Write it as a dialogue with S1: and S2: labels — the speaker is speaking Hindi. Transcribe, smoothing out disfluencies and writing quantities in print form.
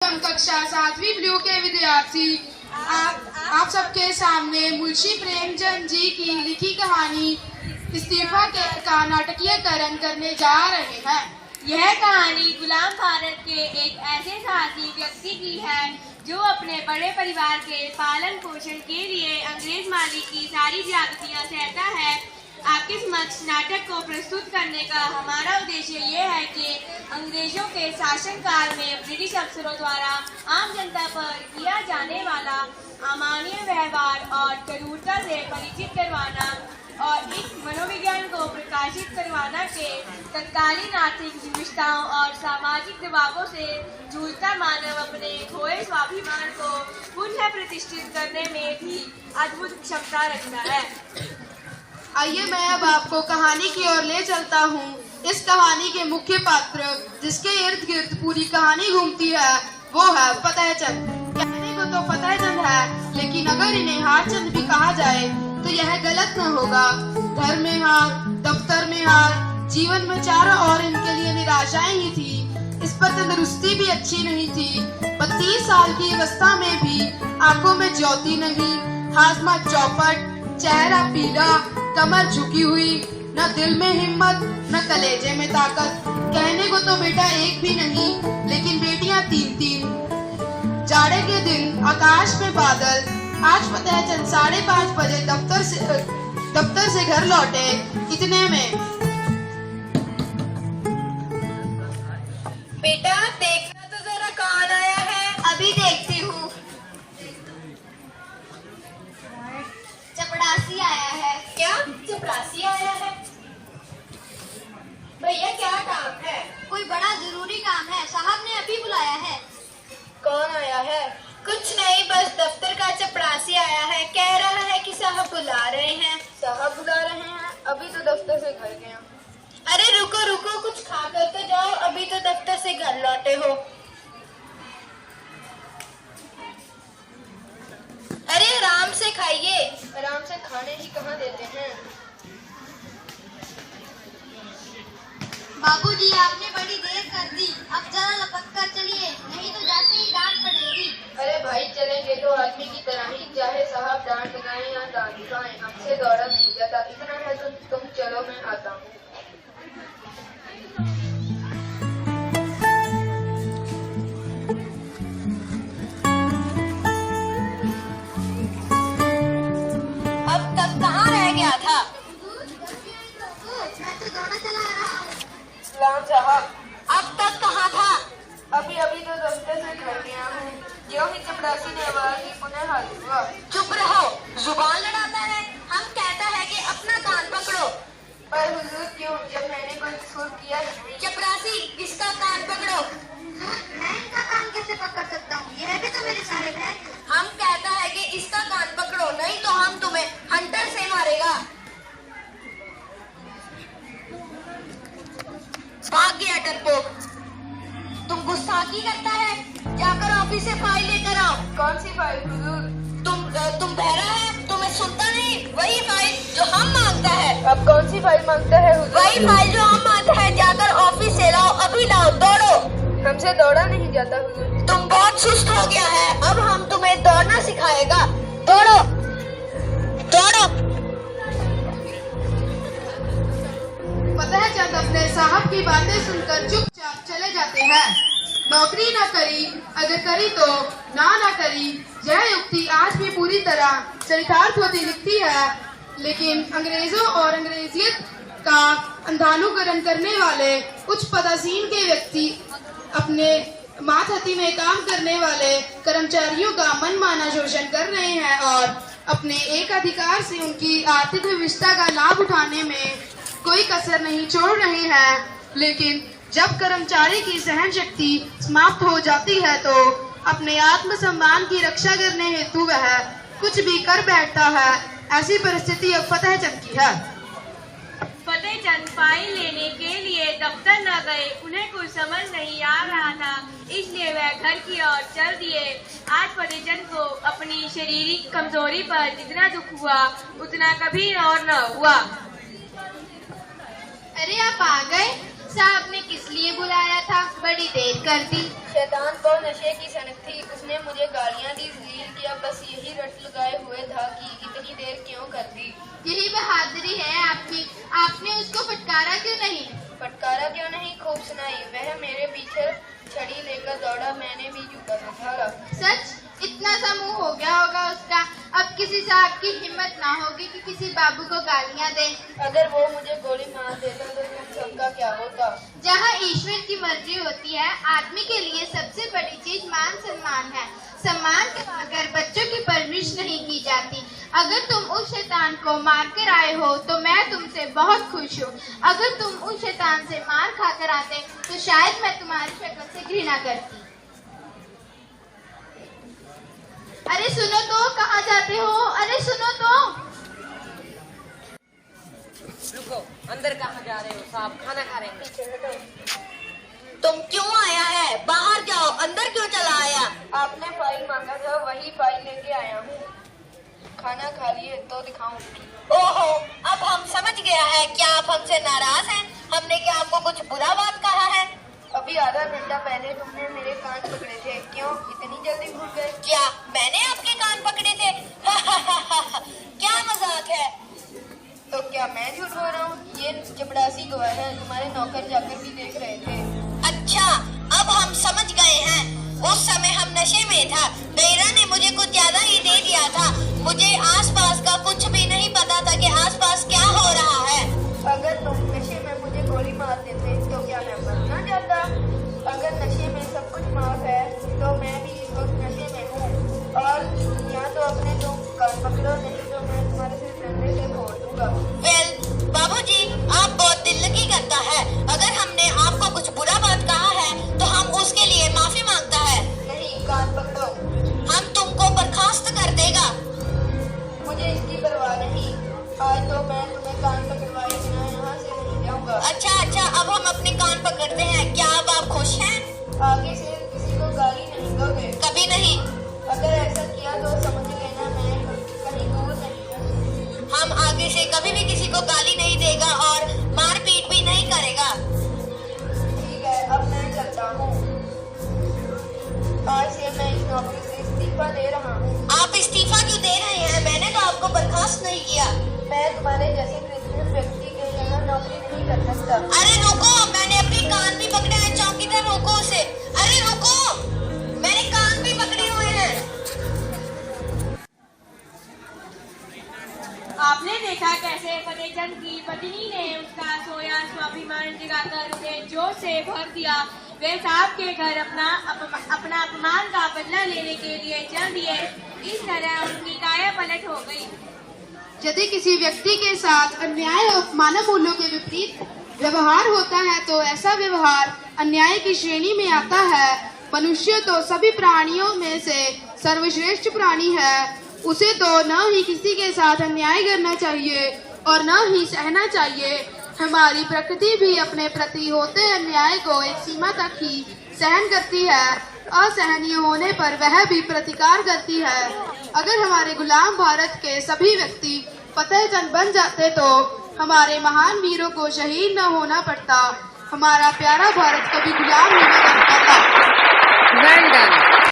S1: कक्षा 7वीं ब्लू के विद्यार्थी आप सबके सामने मुंशी प्रेमचंद जी की लिखी कहानी इस्तीफा का नाटकीयकरण करने जा रहे हैं।
S2: यह कहानी गुलाम भारत के एक ऐसे साहसी व्यक्ति की है जो अपने बड़े परिवार के पालन पोषण के लिए अंग्रेज मालिक की सारी ज्यादतियां सहता है। आपके समक्ष नाटक को प्रस्तुत करने का हमारा उद्देश्य ये है कि अंग्रेजों के शासनकाल में ब्रिटिश अफसरों द्वारा आम जनता पर किया जाने वाला अमानवीय व्यवहार और क्रूरता से परिचित करवाना और इस मनोविज्ञान को प्रकाशित करवाना के तत्कालीन आर्थिक विविधताओं और सामाजिक दबावों से जूझता मानव अपने खोए स्वाभिमान को पुनः प्रतिष्ठित करने में भी अद्भुत क्षमता रखता है।
S1: आइए मैं अब आपको कहानी की ओर ले चलता हूँ। इस कहानी के मुख्य पात्र जिसके इर्द गिर्द पूरी कहानी घूमती है वो है फतेहचंद। कहने को तो फतेहचंद है, लेकिन अगर इन्हें हारचंद भी कहा जाए तो यह गलत न होगा। घर में हार, दफ्तर में हार, जीवन में चारों ओर इनके लिए निराशाएं ही थी। इस पर तंदुरुस्ती भी अच्छी नहीं थी। 32 साल की अवस्था में भी आंखों में ज्योति नहीं, हाजमा चौपट, चेहरा पीला, कमर झुकी हुई, न दिल में हिम्मत न कलेजे में ताकत। कहने को तो बेटा एक भी नहीं, लेकिन बेटियां 3-3। जाड़े के दिन आकाश में बादल। आज फतेहचंद 5:30 बजे दफ्तर से घर लौटे। इतने में
S2: बेटा देखना तो जरा कौन आया है।
S3: अभी देखती हूँ। चपड़ासी आया है।
S2: क्या चपरासी आया है? भैया क्या काम है?
S3: कोई बड़ा जरूरी काम है, साहब ने अभी बुलाया है।
S2: कौन आया है? कुछ नहीं, बस दफ्तर का चपरासी आया है। कह रहा है कि साहब बुला रहे हैं।
S1: साहब बुला रहे हैं? अभी तो दफ्तर से घर गया।
S2: अरे रुको रुको, कुछ खा कर तो जाओ, अभी तो दफ्तर से घर लौटे हो। अरे आराम से खाइए।
S1: आराम से खाने ही कहाँ देते हैं।
S3: बाबूजी आपने बड़ी देर कर दी, अब जरा लपक कर चलिए, नहीं तो जाते ही डांट पड़ेगी।
S1: अरे भाई चलेंगे तो आदमी की तरह ही, चाहे साहब डांट लगाएं या डांट दिखाएं, हमसे दौड़ा नहीं जाता। इतना है तो तुम चलो, मैं आता हूँ।
S2: अब तक कहाँ रह गया था?
S3: मैं तो दौड़ा चला आ रहा हूँ।
S1: सलाम साहब।
S2: अब तक कहाँ था?
S1: अभी तो दफ्तर से घर गया हूँ। जो ही चपरासी ने आवाज दी, पुनः हाजिर हुआ।
S2: चुप रहो, जुबान लड़ाता है। हम कहता है कि अपना कान पकड़ो।
S1: पर हुजूर क्यों, जब मैंने कोई कसूर किया नहीं।
S2: चपरासी, इसका कान पकड़ो।
S3: मैं इनका काम कैसे पकड़ सकता हूँ, यह भी तो मेरे साहिब है।
S2: हम कहता है कि इसका कान पकड़ो, नहीं तो हम तुम्हें हंटर से मारेगा। भाग गया डरपोक। तुम गुस्ताखी करता है, जाकर ऑफिस से फाइल लेकर आओ।
S1: कौन सी फाइल हुजूर?
S2: तुम बहरा है, तुम्हें सुनता नहीं? वही फाइल जो हम मांगता है।
S1: अब कौन सी फाइल मांगता है हुजूर?
S2: वही फाइल जो हम मांगता है, जाकर ऑफिस से लाओ, अभी लाओ, दौड़ो।
S1: हमसे दौड़ा नहीं जाता हुजूर।
S2: तुम बहुत सुस्त हो गया है, अब हम तुम्हें दौड़ना सिखाएगा। दौड़ो दौड़ो।
S1: फतेहचंद अपने साहब की बातें सुनकर चुपचाप चले जाते हैं। नौकरी न करी, अगर करी तो ना करी, यह युक्ति आज भी पूरी तरह चरितार्थ होती दिखती है। लेकिन अंग्रेजों और अंग्रेजियत का अंधानुकरण करने वाले उच्च पदासीन के व्यक्ति अपने मातहती में काम करने वाले कर्मचारियों का मनमाना शोषण कर रहे हैं और अपने एक अधिकार से उनकी आर्थिक विविधता का लाभ उठाने में कोई कसर नहीं छोड़ रहे हैं। लेकिन जब कर्मचारी की सहन शक्ति समाप्त हो जाती है तो अपने आत्मसम्मान की रक्षा करने हेतु वह कुछ भी कर बैठता है। ऐसी परिस्थिति अब फतेहचंद की है।
S2: फतेहचंद फाइल लेने के लिए दफ्तर न गए, उन्हें कुछ समझ नहीं आ रहा था, इसलिए वह घर की ओर चल दिए। आज फतेहचंद को अपनी शारीरिक कमजोरी पर जितना दुख हुआ उतना कभी और न हुआ।
S3: अरे आप आ गए,
S1: साहब ने किस लिए बुलाया था? बड़ी देर कर दी।
S4: शैतान को नशे की सनक थी, उसने मुझे गालियां दी, जलील किया, बस यही रट लगाए हुए था कि इतनी देर क्यों कर दी।
S1: यही बहादुरी है आपकी। आपने उसको फटकारा क्यों नहीं?
S4: फटकारा क्यों नहीं, खूब सुनाई। वह मेरे पीछे छड़ी लेकर दौड़ा, मैंने भी जूता संभाला।
S1: सच? इतना सा मुंह हो गया होगा उसका। अब किसी साहब की हिम्मत ना होगी कि किसी बाबू को गालियां दे।
S4: अगर वो मुझे गोली मार देता तो तुम सबका क्या होता?
S1: जहाँ ईश्वर की मर्जी होती है, आदमी के लिए सबसे बड़ी चीज मान सम्मान है। सम्मान के बगैर बच्चों की परवरिश नहीं की जाती। अगर तुम उस शैतान को मार कर आए हो तो मैं तुमसे बहुत खुश हूँ। अगर तुम उस शैतान से मार खाकर आते तो शायद मैं तुम्हारी शक्ल से घृणा करती। अरे सुनो तो, कहाँ जाते हो? अरे सुनो तो।
S5: रुको, अंदर कहाँ जा रहे हो साहब? खाना खा रहे हैं।
S6: तुम क्यों आया है? बाहर जाओ, अंदर क्यों चला आया?
S4: आपने फाइल मांगा था, वही फाइल लेके आया हूँ। खाना खा लिए तो दिखाऊं?
S6: ओहो, अब हम समझ गया है। क्या आप हमसे नाराज हैं? हमने क्या आपको कुछ बुरा बात कहा है?
S4: अभी आधा घंटा पहले तुमने मेरे कान पकड़े थे, क्यों इतनी जल्दी भूल गए?
S6: क्या मैंने आपके कान पकड़े थे? क्या मजाक है?
S4: तो क्या मैं झूठ बोल रहा हूँ? ये चपड़ासी गवाह है, तुम्हारे नौकर जाकर भी देख रहे थे।
S6: अच्छा, अब हम समझ गए हैं। उस समय हम नशे में था। गैरा ने मुझे कुछ ज्यादा ही दे दिया था। मुझे आसपास का कुछ भी नहीं पता था कि आसपास क्या हो रहा है।
S4: अगर तुम नशे में मुझे गोली मार देते तो क्या मैं मर ना जाता? अगर नशे में सब कुछ माफ है तो मैं भी इस वक्त नशे में हूँ। और या तो अपने तुम कान पकड़ो, नहीं तो मैं तुम्हारे सिर डंडे से फोड़ दूंगा।
S6: वेल, बाबूजी, आप बहुत दिल लगी करता है। अगर हमने आपको कुछ बुरा बात कहा है तो हम उसके लिए माफी मांगता है।
S4: नहीं, कान पकड़ो।
S6: हम तुमको बर्खास्त कर देगा।
S4: मुझे इसकी परवाह नहीं। आज तो मैं तुम्हें कान पकड़वाए बिना यहाँ से नहीं जाऊंगा।
S6: अच्छा, अब हम अपने कान पकड़ते हैं। क्या अब आप खुश हैं?
S4: आगे से किसी को गाली नहीं दोगे?
S6: कभी नहीं।
S4: अगर ऐसा किया तो समझ लेना मैं कहीं दूर नहीं हूँ।
S6: हम आगे से कभी भी किसी को गाली नहीं देगा और मारपीट भी नहीं करेगा।
S4: ठीक है, अब मैं चलता हूँ। आज से मैं इस नौकरी से इस्तीफा दे रहा हूँ।
S6: आप इस्तीफा क्यों दे रहे हैं? मैंने तो आपको बर्खास्त नहीं किया।
S4: मैं तुम्हारे जैसे कृत्रिम व्यक्ति के यहाँ नौकरी नहीं कर सकता।
S6: अरे रुको, मैंने अपने कान भी पकड़े हैं। चौकीदार, रोको उसे। अरे रुको, मैंने कान भी पकड़े हुए हैं।
S2: आपने देखा कैसे फतेहचंद की पत्नी ने उसका सोया स्वाभिमान जगाकर उसे जोश से भर दिया। वे साहब के घर अपना अपमान का बदला लेने के लिए चल दिए। इस तरह उनकी काया पलट हो गई।
S1: यदि किसी व्यक्ति के साथ अन्याय और मानव मूल्यों के विपरीत व्यवहार होता है तो ऐसा व्यवहार अन्याय की श्रेणी में आता है। मनुष्य तो सभी प्राणियों में से सर्वश्रेष्ठ प्राणी है। उसे तो न ही किसी के साथ अन्याय करना चाहिए और न ही सहना चाहिए। हमारी प्रकृति भी अपने प्रति होते अन्याय को एक सीमा तक ही सहन करती है। असहनीय होने पर वह भी प्रतिकार करती है। अगर हमारे गुलाम भारत के सभी व्यक्ति फतेहचंद बन जाते तो हमारे महान वीरों को शहीद न होना पड़ता। हमारा प्यारा भारत कभी गुलाम नहीं बनता था।
S5: Well done.